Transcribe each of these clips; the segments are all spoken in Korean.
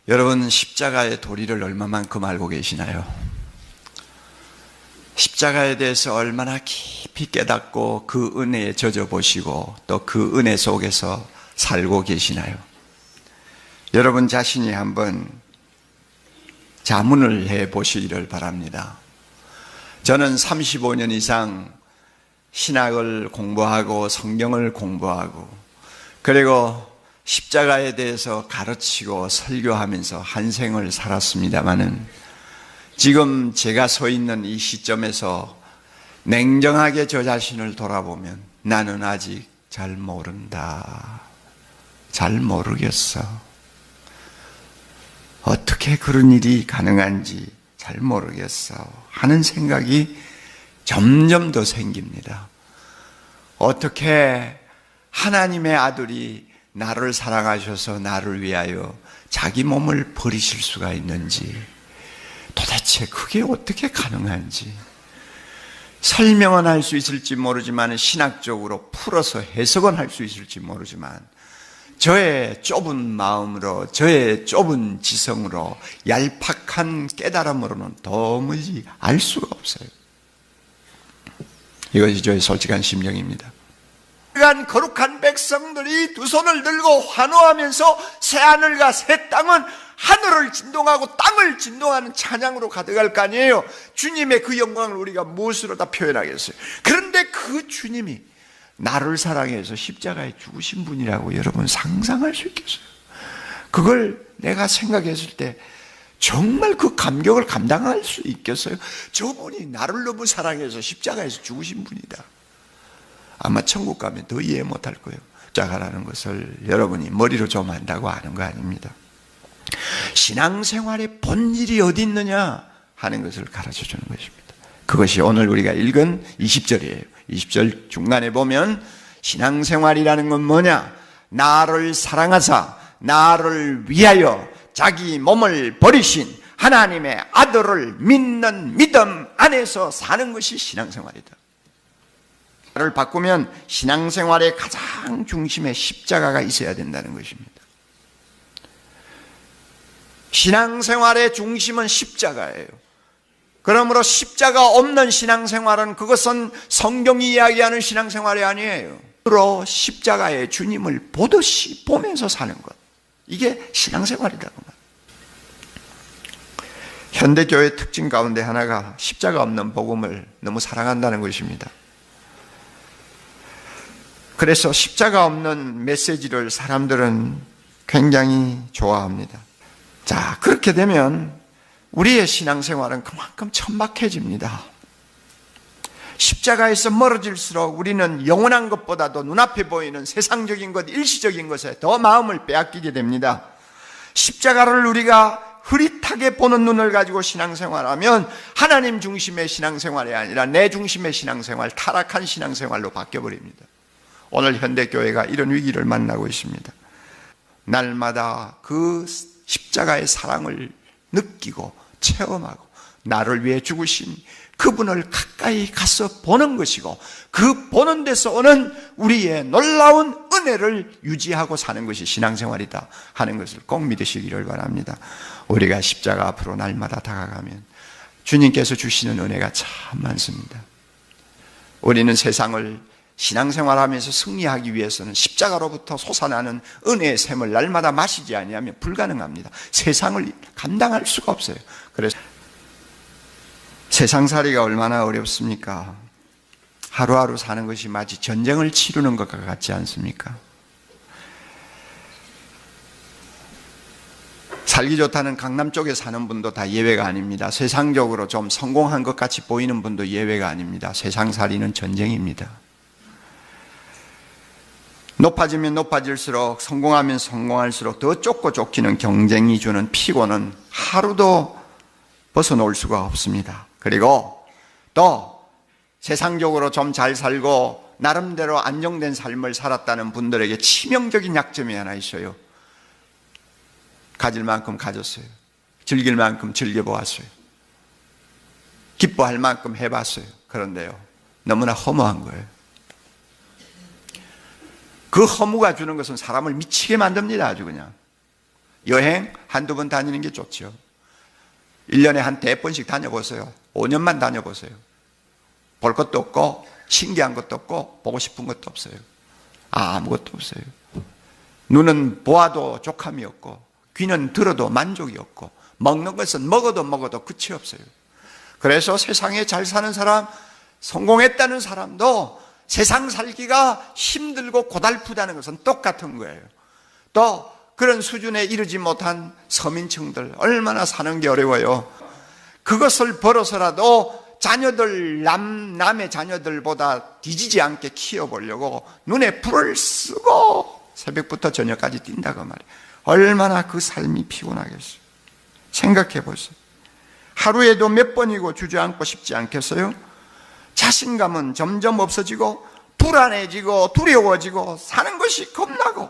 여러분, 십자가의 도리를 얼마만큼 알고 계시나요? 십자가에 대해서 얼마나 깊이 깨닫고 그 은혜에 젖어보시고 또 그 은혜 속에서 살고 계시나요? 여러분 자신이 한번 자문을 해보시기를 바랍니다. 저는 35년 이상 신학을 공부하고 성경을 공부하고 그리고 십자가에 대해서 가르치고 설교하면서 한 생을 살았습니다마는 지금 제가 서 있는 이 시점에서 냉정하게 저 자신을 돌아보면 나는 아직 잘 모른다. 잘 모르겠어. 어떻게 그런 일이 가능한지 잘 모르겠어 하는 생각이 점점 더 생깁니다. 어떻게 하나님의 아들이 나를 사랑하셔서 나를 위하여 자기 몸을 버리실 수가 있는지, 도대체 그게 어떻게 가능한지 설명은 할 수 있을지 모르지만 신학적으로 풀어서 해석은 할 수 있을지 모르지만 저의 좁은 마음으로, 저의 좁은 지성으로, 얄팍한 깨달음으로는 도무지 알 수가 없어요. 이것이 저의 솔직한 심정입니다. 거룩한 백성들이 두 손을 들고 환호하면서 새 하늘과 새 땅은 하늘을 진동하고 땅을 진동하는 찬양으로 가득할 거 아니에요. 주님의 그 영광을 우리가 무엇으로 다 표현하겠어요? 그런데 그 주님이 나를 사랑해서 십자가에 죽으신 분이라고 여러분 상상할 수 있겠어요? 그걸 내가 생각했을 때 정말 그 감격을 감당할 수 있겠어요? 저분이 나를 너무 사랑해서 십자가에서 죽으신 분이다. 아마 천국 가면 더 이해 못할 거예요. 십자가라는 것을 여러분이 머리로 좀 안다고 아는 거 아닙니다. 신앙생활의 본질이 어디 있느냐 하는 것을 가르쳐주는 것입니다. 그것이 오늘 우리가 읽은 20절이에요. 20절 중간에 보면 신앙생활이라는 건 뭐냐? 나를 사랑하사 나를 위하여 자기 몸을 버리신 하나님의 아들을 믿는 믿음 안에서 사는 것이 신앙생활이다. 를 바꾸면 신앙생활의 가장 중심에 십자가가 있어야 된다는 것입니다. 신앙생활의 중심은 십자가예요. 그러므로 십자가 없는 신앙생활은 그것은 성경이 이야기하는 신앙생활이 아니에요. 그로 십자가의 주님을 보듯이 보면서 사는 것, 이게 신앙생활이라고 말합니다. 현대교회의 특징 가운데 하나가 십자가 없는 복음을 너무 사랑한다는 것입니다. 그래서 십자가 없는 메시지를 사람들은 굉장히 좋아합니다. 자, 그렇게 되면 우리의 신앙생활은 그만큼 천박해집니다. 십자가에서 멀어질수록 우리는 영원한 것보다도 눈앞에 보이는 세상적인 것, 일시적인 것에 더 마음을 빼앗기게 됩니다. 십자가를 우리가 흐릿하게 보는 눈을 가지고 신앙생활하면 하나님 중심의 신앙생활이 아니라 내 중심의 신앙생활, 타락한 신앙생활로 바뀌어버립니다. 오늘 현대교회가 이런 위기를 만나고 있습니다. 날마다 그 십자가의 사랑을 느끼고 체험하고 나를 위해 죽으신 그분을 가까이 가서 보는 것이고 그 보는 데서 오는 우리의 놀라운 은혜를 유지하고 사는 것이 신앙생활이다 하는 것을 꼭 믿으시기를 바랍니다. 우리가 십자가 앞으로 날마다 다가가면 주님께서 주시는 은혜가 참 많습니다. 우리는 세상을 신앙생활하면서 승리하기 위해서는 십자가로부터 솟아나는 은혜의 샘을 날마다 마시지 아니하면 불가능합니다. 세상을 감당할 수가 없어요. 그래서 세상살이가 얼마나 어렵습니까? 하루하루 사는 것이 마치 전쟁을 치르는 것과 같지 않습니까? 살기 좋다는 강남 쪽에 사는 분도 다 예외가 아닙니다. 세상적으로 좀 성공한 것 같이 보이는 분도 예외가 아닙니다. 세상살이는 전쟁입니다. 높아지면 높아질수록, 성공하면 성공할수록 더 쫓고 쫓기는 경쟁이 주는 피곤은 하루도 벗어놓을 수가 없습니다. 그리고 또 세상적으로 좀 잘 살고 나름대로 안정된 삶을 살았다는 분들에게 치명적인 약점이 하나 있어요. 가질 만큼 가졌어요. 즐길 만큼 즐겨보았어요. 기뻐할 만큼 해봤어요. 그런데요, 너무나 허무한 거예요. 그 허무가 주는 것은 사람을 미치게 만듭니다. 아주 그냥. 여행 한두 번 다니는 게 좋죠. 1년에 한 100번씩 다녀보세요. 5년만 다녀보세요. 볼 것도 없고 신기한 것도 없고 보고 싶은 것도 없어요. 아무것도 없어요. 눈은 보아도 족함이 없고 귀는 들어도 만족이 없고 먹는 것은 먹어도 끝이 없어요. 그래서 세상에 잘 사는 사람, 성공했다는 사람도 세상 살기가 힘들고 고달프다는 것은 똑같은 거예요. 또 그런 수준에 이르지 못한 서민층들 얼마나 사는 게 어려워요. 그것을 벌어서라도 자녀들, 남의 자녀들보다 뒤지지 않게 키워보려고 눈에 불을 쓰고 새벽부터 저녁까지 뛴다고 말이에요. 얼마나 그 삶이 피곤하겠어요. 생각해 보세요. 하루에도 몇 번이고 주저앉고 싶지 않겠어요? 자신감은 점점 없어지고 불안해지고 두려워지고 사는 것이 겁나고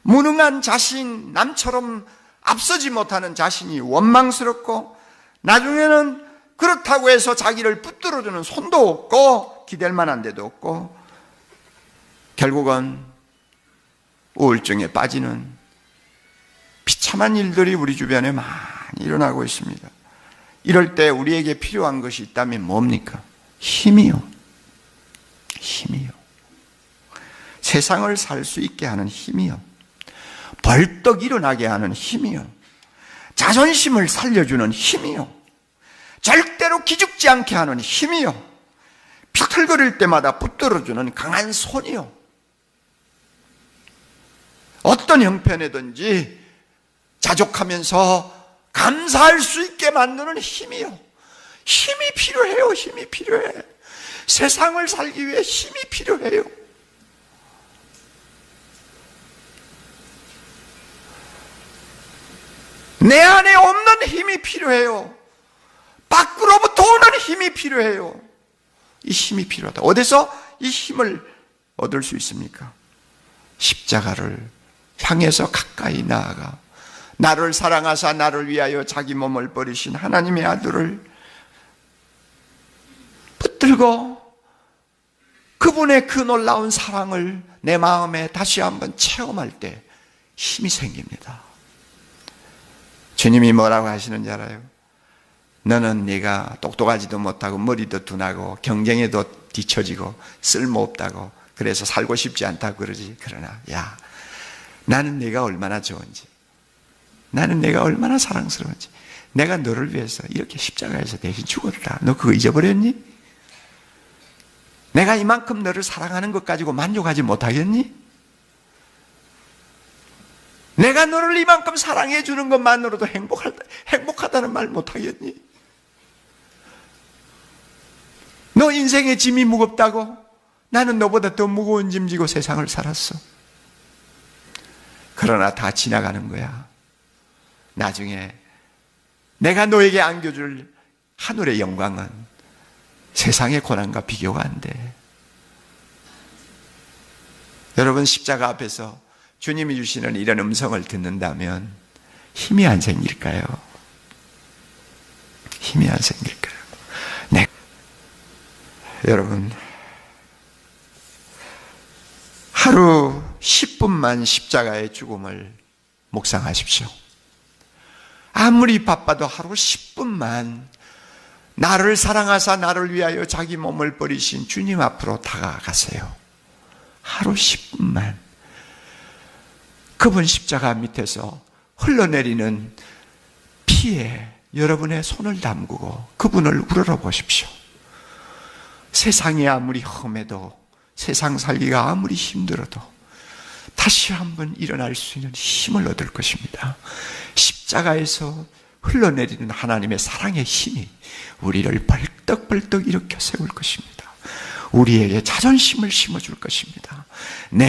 무능한 자신, 남처럼 앞서지 못하는 자신이 원망스럽고 나중에는 그렇다고 해서 자기를 붙들어주는 손도 없고 기댈 만한 데도 없고 결국은 우울증에 빠지는 비참한 일들이 우리 주변에 많이 일어나고 있습니다. 이럴 때 우리에게 필요한 것이 있다면 뭡니까? 힘이요. 힘이요. 세상을 살 수 있게 하는 힘이요. 벌떡 일어나게 하는 힘이요. 자존심을 살려주는 힘이요. 절대로 기죽지 않게 하는 힘이요. 비틀거릴 때마다 붙들어주는 강한 손이요. 어떤 형편이든지 자족하면서 감사할 수 있게 만드는 힘이요. 힘이 필요해요. 힘이 필요해. 세상을 살기 위해 힘이 필요해요. 내 안에 없는 힘이 필요해요. 밖으로부터 오는 힘이 필요해요. 이 힘이 필요하다. 어디서 이 힘을 얻을 수 있습니까? 십자가를 향해서 가까이 나아가 나를 사랑하사 나를 위하여 자기 몸을 버리신 하나님의 아들을 붙들고 그분의 그 놀라운 사랑을 내 마음에 다시 한번 체험할 때 힘이 생깁니다. 주님이 뭐라고 하시는지 알아요? 너는 네가 똑똑하지도 못하고 머리도 둔하고 경쟁에도 뒤처지고 쓸모없다고 그래서 살고 싶지 않다고 그러지. 그러나 야, 나는 네가 얼마나 좋은지, 나는 내가 얼마나 사랑스러운지, 내가 너를 위해서 이렇게 십자가에서 대신 죽었다. 너 그거 잊어버렸니? 내가 이만큼 너를 사랑하는 것 가지고 만족하지 못하겠니? 내가 너를 이만큼 사랑해 주는 것만으로도 행복하다는 말 못하겠니? 너 인생의 짐이 무겁다고? 나는 너보다 더 무거운 짐 지고 세상을 살았어. 그러나 다 지나가는 거야. 나중에 내가 너에게 안겨줄 하늘의 영광은 세상의 고난과 비교가 안 돼. 여러분, 십자가 앞에서 주님이 주시는 이런 음성을 듣는다면 힘이 안 생길까요? 힘이 안 생길까요? 네. 여러분, 하루 10분만 십자가의 죽음을 묵상하십시오. 아무리 바빠도 하루 10분만 나를 사랑하사 나를 위하여 자기 몸을 버리신 주님 앞으로 다가가세요. 하루 10분만. 그분 십자가 밑에서 흘러내리는 피에 여러분의 손을 담그고 그분을 우러러 보십시오. 세상이 아무리 험해도, 세상 살기가 아무리 힘들어도 다시 한번 일어날 수 있는 힘을 얻을 것입니다. 십자가에서 흘러내리는 하나님의 사랑의 힘이 우리를 벌떡벌떡 일으켜 세울 것입니다. 우리에게 자존심을 심어줄 것입니다. 내